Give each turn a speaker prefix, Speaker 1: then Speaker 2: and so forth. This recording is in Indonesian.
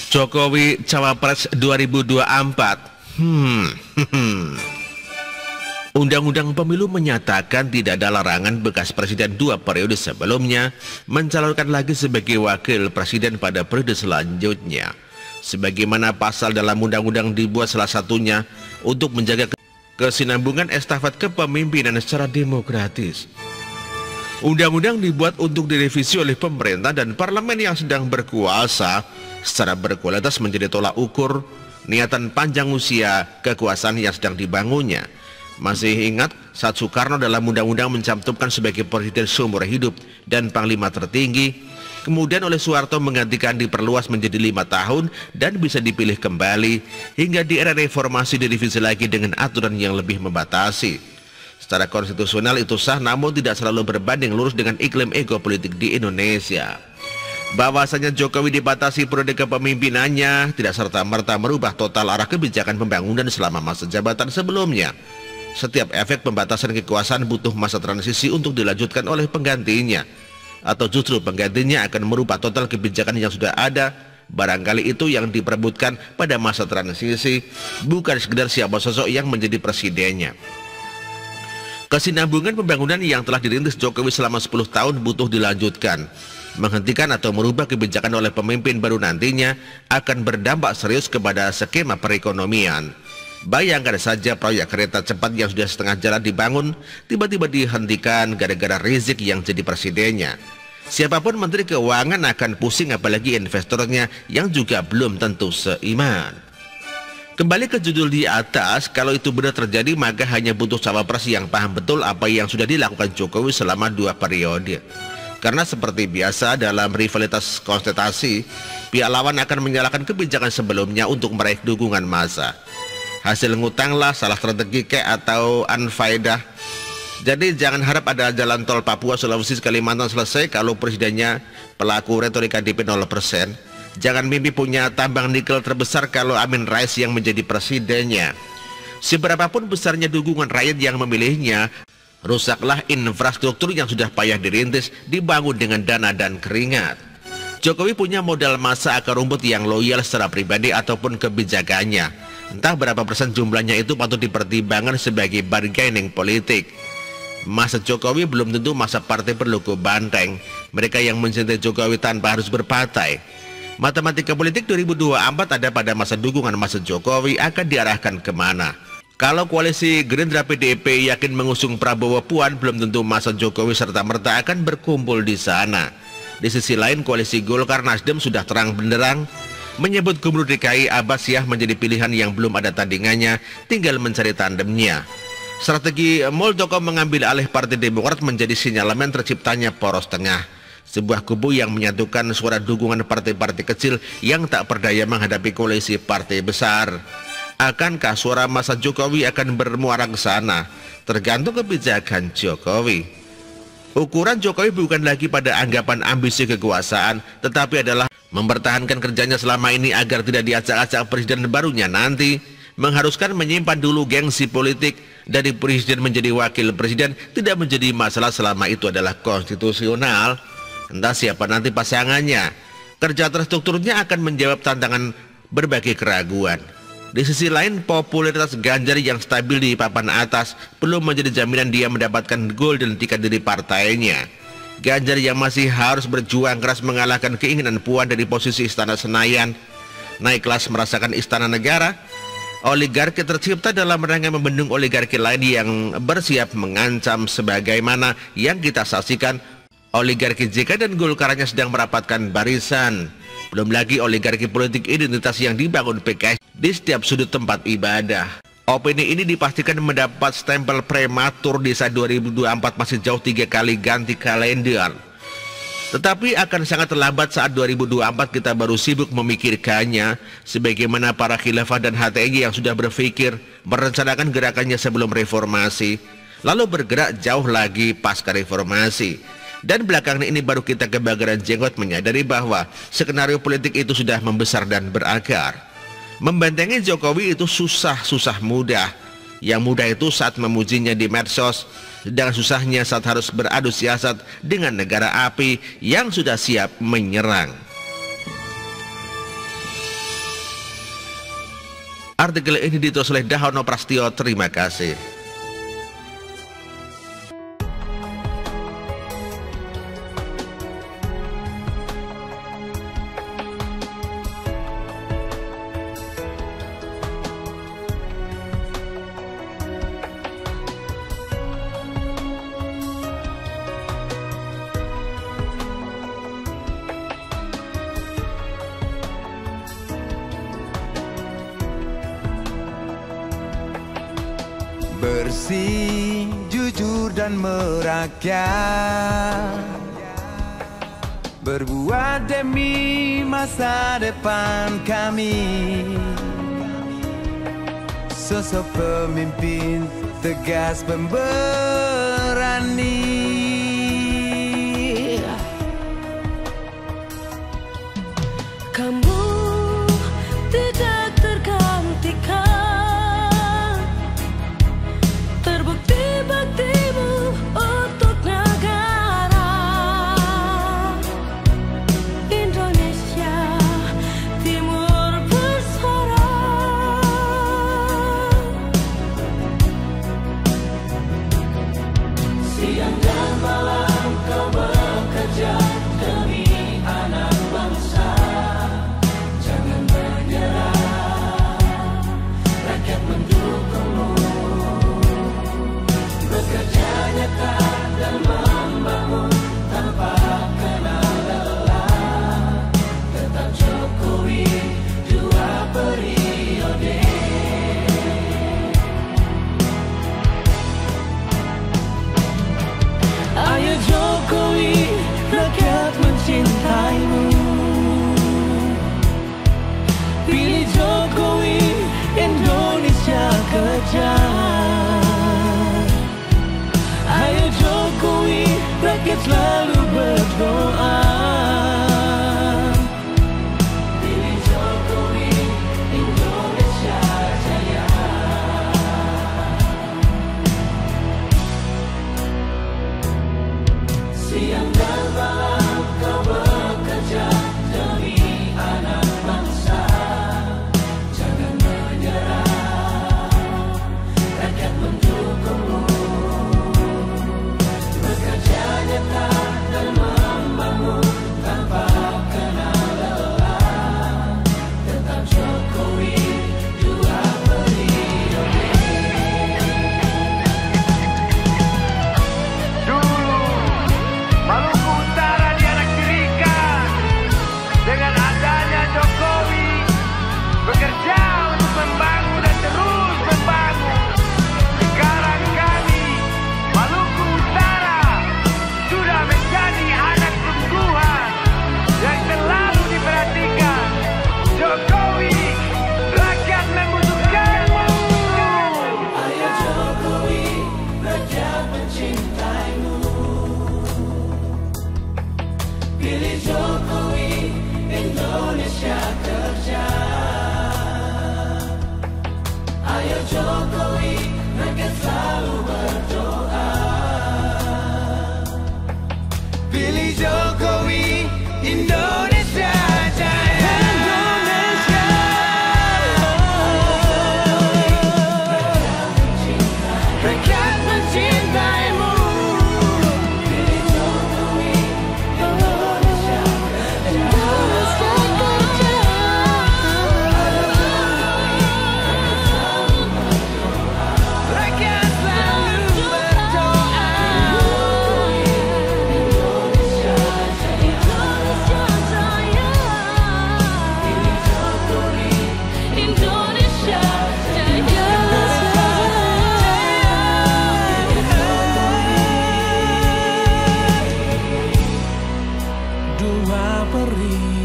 Speaker 1: Jokowi Cawapres 2024. Undang-Undang Pemilu menyatakan tidak ada larangan bekas presiden 2 periode sebelumnya mencalonkan lagi sebagai wakil presiden pada periode selanjutnya. Sebagaimana pasal dalam undang-undang dibuat salah satunya untuk menjaga kesinambungan estafet kepemimpinan secara demokratis. Undang-undang dibuat untuk direvisi oleh pemerintah dan parlemen yang sedang berkuasa secara berkualitas menjadi tolak ukur niatan panjang usia kekuasaan yang sedang dibangunnya. Masih ingat saat Soekarno dalam undang-undang mencantumkan sebagai presiden seumur hidup dan panglima tertinggi, kemudian oleh Soeharto menggantikan diperluas menjadi 5 tahun dan bisa dipilih kembali, hingga di era reformasi direvisi lagi dengan aturan yang lebih membatasi. Secara konstitusional itu sah, namun tidak selalu berbanding lurus dengan iklim ego politik di Indonesia. Bahwasanya Jokowi dibatasi periode kepemimpinannya tidak serta-merta merubah total arah kebijakan pembangunan selama masa jabatan sebelumnya. Setiap efek pembatasan kekuasaan butuh masa transisi untuk dilanjutkan oleh penggantinya, atau justru penggantinya akan merubah total kebijakan yang sudah ada. Barangkali itu yang diperebutkan pada masa transisi, bukan sekedar siapa sosok yang menjadi presidennya. Kesinambungan pembangunan yang telah dirintis Jokowi selama 10 tahun butuh dilanjutkan. Menghentikan atau merubah kebijakan oleh pemimpin baru nantinya akan berdampak serius kepada skema perekonomian. Bayangkan saja proyek kereta cepat yang sudah setengah jalan dibangun tiba-tiba dihentikan gara-gara Rizik yang jadi presidennya. Siapapun menteri keuangan akan pusing, apalagi investornya yang juga belum tentu seiman. Kembali ke judul di atas, kalau itu benar terjadi maka hanya butuh cawapres yang paham betul apa yang sudah dilakukan Jokowi selama 2 periode. Karena seperti biasa dalam rivalitas kontestasi, pihak lawan akan menyalahkan kebijakan sebelumnya untuk meraih dukungan massa. Hasil ngutanglah, salah strategi atau unfaedah. Jadi jangan harap ada jalan tol Papua, Sulawesi, Kalimantan selesai kalau presidennya pelaku retorika DP 0%. Jangan mimpi punya tambang nikel terbesar kalau Amin Rais yang menjadi presidennya. Seberapapun besarnya dukungan rakyat yang memilihnya, rusaklah infrastruktur yang sudah payah dirintis, dibangun dengan dana dan keringat. Jokowi punya modal massa akar rumput yang loyal secara pribadi ataupun kebijakannya. Entah berapa persen jumlahnya itu patut dipertimbangkan sebagai bargaining politik. Masa Jokowi belum tentu masa partai berlogo banteng. Mereka yang mencintai Jokowi tanpa harus berpartai. Matematika politik 2024 ada pada masa dukungan masa Jokowi akan diarahkan kemana. Kalau koalisi Gerindra PDIP yakin mengusung Prabowo Puan, belum tentu masa Jokowi serta-merta akan berkumpul di sana. Di sisi lain, koalisi Golkar Nasdem sudah terang benderang menyebut Gubernur DKI Abbasiyah menjadi pilihan yang belum ada tandingannya, tinggal mencari tandemnya. Strategi Muldoko mengambil alih Partai Demokrat menjadi sinyalemen terciptanya poros tengah, sebuah kubu yang menyatukan suara dukungan partai-partai kecil yang tak berdaya menghadapi koalisi partai besar. Akankah suara massa Jokowi akan bermuara ke sana? Tergantung kebijakan Jokowi. Ukuran Jokowi bukan lagi pada anggapan ambisi kekuasaan, tetapi adalah mempertahankan kerjanya selama ini agar tidak diacak-acak presiden barunya nanti. Mengharuskan menyimpan dulu gengsi politik, dari presiden menjadi wakil presiden tidak menjadi masalah selama itu adalah konstitusional. Entah siapa nanti pasangannya, kerja terstrukturnya akan menjawab tantangan berbagai keraguan. Di sisi lain, popularitas Ganjar yang stabil di papan atas belum menjadi jaminan dia mendapatkan golden ticket dari partainya. Ganjar yang masih harus berjuang keras mengalahkan keinginan Puan dari posisi Istana Senayan, naik kelas merasakan Istana Negara. Oligarki tercipta dalam rangka membendung oligarki lain yang bersiap mengancam, sebagaimana yang kita saksikan oligarki JK dan Golkarnya sedang merapatkan barisan. Belum lagi oligarki politik identitas yang dibangun PKS di setiap sudut tempat ibadah. Opini ini dipastikan mendapat stempel prematur di saat 2024 masih jauh 3 kali ganti kalender. Tetapi akan sangat terlambat saat 2024 kita baru sibuk memikirkannya, sebagaimana para khilafah dan HTI yang sudah berpikir merencanakan gerakannya sebelum reformasi, lalu bergerak jauh lagi pasca reformasi. Dan belakangan ini baru kita kebakaran jenggot menyadari bahwa skenario politik itu sudah membesar dan berakar. Membentengi Jokowi itu susah mudah. Yang mudah itu saat memujinya di medsos, sedang susahnya saat harus beradu siasat dengan negara api yang sudah siap menyerang. Artikel ini ditulis oleh Dahono Prastio. Terima kasih.
Speaker 2: Bersih, jujur dan merakyat, berbuat demi masa depan kami. Sosok pemimpin tegas pemberani,
Speaker 3: kamu tidak tergantikan. Terbukti baktimu untuk negara Indonesia Timur bersuara. Siang dan malam kau bekerja demi anak bangsa. Jangan menyerah, rakyat mendukungmu. Bekerja nyata dan membangun tanpa kenal lelah. Tetap Jokowi 2 periode. Ayo Jokowi, rakyat mencintaimu. Pilih Jokowi, Indonesia kerja. Ayo Jokowi, rakyat selalu berdoa. Pilih Jokowi, Indonesia jaya. Siang dan malam kau bekerja demi anak bangsa. Jangan menyerah, rakyat mendukungmu. Bekerja nyata dan membangun tanpa kenal lelah. Tetap Jokowi 2 periode.
Speaker 4: Dulu Maluku Utara dianaktirikan. Dengan adanya Jokowi bekerja untuk membangun dan terus membangun. Sekarang kami Maluku Utara sudah menjadi anak sungguhan yang selalu diperhatikan. Jokowi, rakyat membutuhkanmu.
Speaker 3: Ayo Jokowi, rakyat mencintaimu. Pilih Jokowi, Indonesia kerja. Ayo Jokowi, rakyat selalu berdoa.
Speaker 2: pilih Jokowi, Indonesia jaya. Indonesia.
Speaker 3: Rakyat mencintaimu. Pilih Jokowi, Indonesia kerja. Indonesia kerja.
Speaker 2: Rakyat selalu berdoa.
Speaker 3: Indonesia jaya. Indonesia jaya. Pilih Jokowi, Indonesia jaya.
Speaker 2: 2 periode.